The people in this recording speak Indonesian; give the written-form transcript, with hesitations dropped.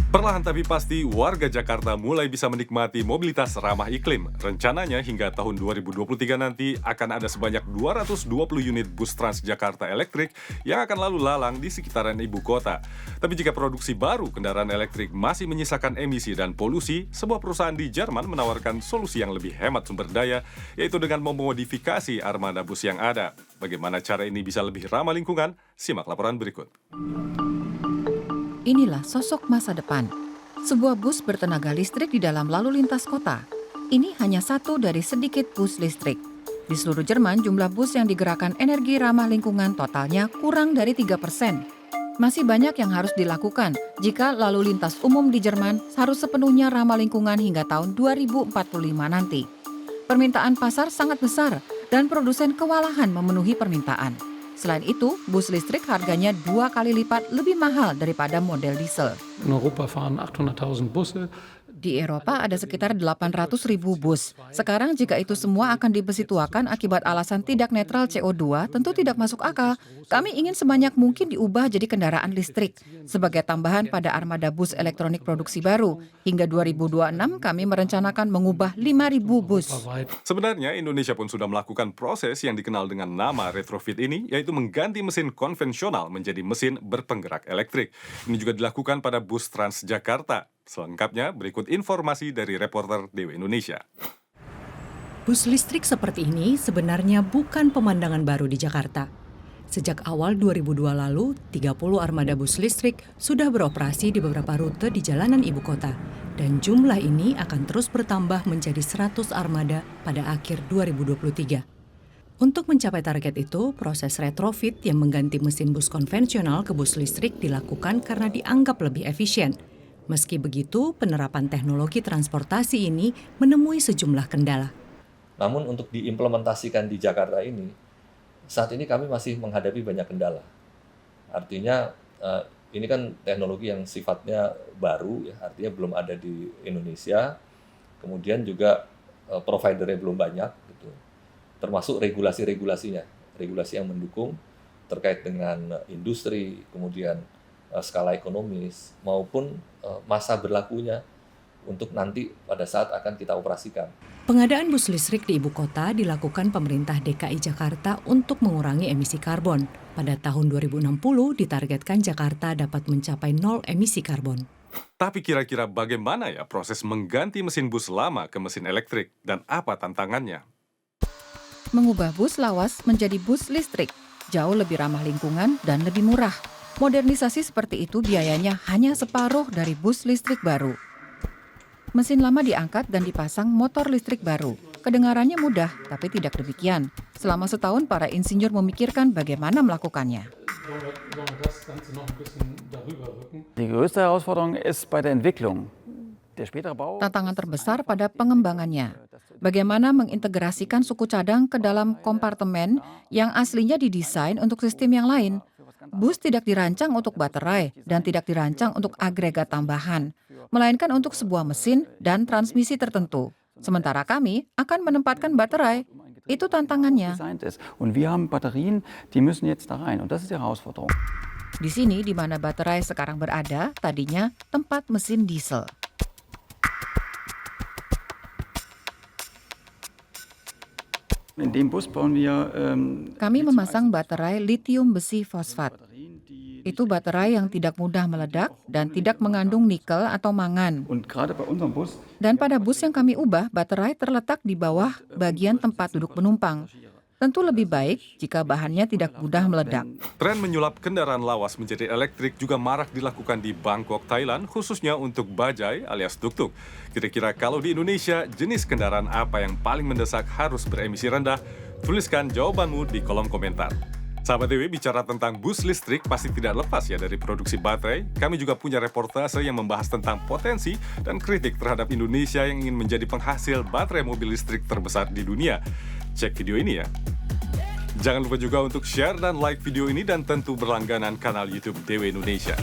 Perlahan tapi pasti, warga Jakarta mulai bisa menikmati mobilitas ramah iklim. Rencananya hingga tahun 2023 nanti akan ada sebanyak 220 unit bus Transjakarta elektrik yang akan lalu lalang di sekitaran ibu kota. Tapi jika produksi baru kendaraan elektrik masih menyisakan emisi dan polusi, sebuah perusahaan di Jerman menawarkan solusi yang lebih hemat sumber daya, yaitu dengan memodifikasi armada bus yang ada. Bagaimana cara ini bisa lebih ramah lingkungan? Simak laporan berikut. Inilah sosok masa depan. Sebuah bus bertenaga listrik di dalam lalu lintas kota. Ini hanya satu dari sedikit bus listrik. Di seluruh Jerman, jumlah bus yang digerakkan energi ramah lingkungan totalnya kurang dari 3%. Masih banyak yang harus dilakukan jika lalu lintas umum di Jerman harus sepenuhnya ramah lingkungan hingga tahun 2045 nanti. Permintaan pasar sangat besar dan produsen kewalahan memenuhi permintaan. Selain itu, bus listrik harganya 2 kali lipat lebih mahal daripada model diesel. In Europa fahren 800.000 Busse. Di Eropa ada sekitar 800.000 bus. Sekarang jika itu semua akan dibesi tuakan akibat alasan tidak netral CO2, tentu tidak masuk akal. Kami ingin sebanyak mungkin diubah jadi kendaraan listrik. Sebagai tambahan pada armada bus elektronik produksi baru, hingga 2026 kami merencanakan mengubah 5.000 bus. Sebenarnya Indonesia pun sudah melakukan proses yang dikenal dengan nama retrofit ini, yaitu mengganti mesin konvensional menjadi mesin berpenggerak elektrik. Ini juga dilakukan pada bus Transjakarta. Selengkapnya berikut informasi dari reporter DW Indonesia. Bus listrik seperti ini sebenarnya bukan pemandangan baru di Jakarta. Sejak awal 2002 lalu, 30 armada bus listrik sudah beroperasi di beberapa rute di jalanan ibu kota. Dan jumlah ini akan terus bertambah menjadi 100 armada pada akhir 2023. Untuk mencapai target itu, proses retrofit yang mengganti mesin bus konvensional ke bus listrik dilakukan karena dianggap lebih efisien. Meski begitu, penerapan teknologi transportasi ini menemui sejumlah kendala. Namun untuk diimplementasikan di Jakarta ini, saat ini kami masih menghadapi banyak kendala. Artinya ini kan teknologi yang sifatnya baru, ya, artinya belum ada di Indonesia. Kemudian juga providernya belum banyak, gitu. Termasuk regulasi-regulasinya, regulasi yang mendukung terkait dengan industri, kemudian skala ekonomis maupun masa berlakunya untuk nanti pada saat akan kita operasikan. Pengadaan bus listrik di ibu kota dilakukan pemerintah DKI Jakarta untuk mengurangi emisi karbon. Pada tahun 2060 ditargetkan Jakarta dapat mencapai 0 emisi karbon. Tapi kira-kira bagaimana ya proses mengganti mesin bus lama ke mesin elektrik dan apa tantangannya? Mengubah bus lawas menjadi bus listrik jauh lebih ramah lingkungan dan lebih murah. Modernisasi seperti itu biayanya hanya separuh dari bus listrik baru. Mesin lama diangkat dan dipasang motor listrik baru. Kedengarannya mudah, tapi tidak demikian. Selama setahun, para insinyur memikirkan bagaimana melakukannya. Die größte Herausforderung ist bei der Entwicklung. Tantangan terbesar pada pengembangannya. Bagaimana mengintegrasikan suku cadang ke dalam kompartemen yang aslinya didesain untuk sistem yang lain. Bus tidak dirancang untuk baterai dan tidak dirancang untuk agregat tambahan, melainkan untuk sebuah mesin dan transmisi tertentu. Sementara kami akan menempatkan baterai. Itu tantangannya. Di sini, di mana baterai sekarang berada, tadinya tempat mesin diesel. Kami memasang baterai litium besi fosfat. Itu baterai yang tidak mudah meledak dan tidak mengandung nikel atau mangan. Dan pada bus yang kami ubah, baterai terletak di bawah bagian tempat duduk penumpang. Tentu lebih baik jika bahannya tidak mudah meledak. Tren menyulap kendaraan lawas menjadi elektrik juga marak dilakukan di Bangkok, Thailand, khususnya untuk bajai alias tuk-tuk. Kira-kira kalau di Indonesia, jenis kendaraan apa yang paling mendesak harus beremisi rendah? Tuliskan jawabanmu di kolom komentar. Sahabat DW, bicara tentang bus listrik pasti tidak lepas ya dari produksi baterai. Kami juga punya reportase yang membahas tentang potensi dan kritik terhadap Indonesia yang ingin menjadi penghasil baterai mobil listrik terbesar di dunia. Cek video ini ya. Jangan lupa juga untuk share dan like video ini dan tentu berlangganan kanal YouTube DW Indonesia.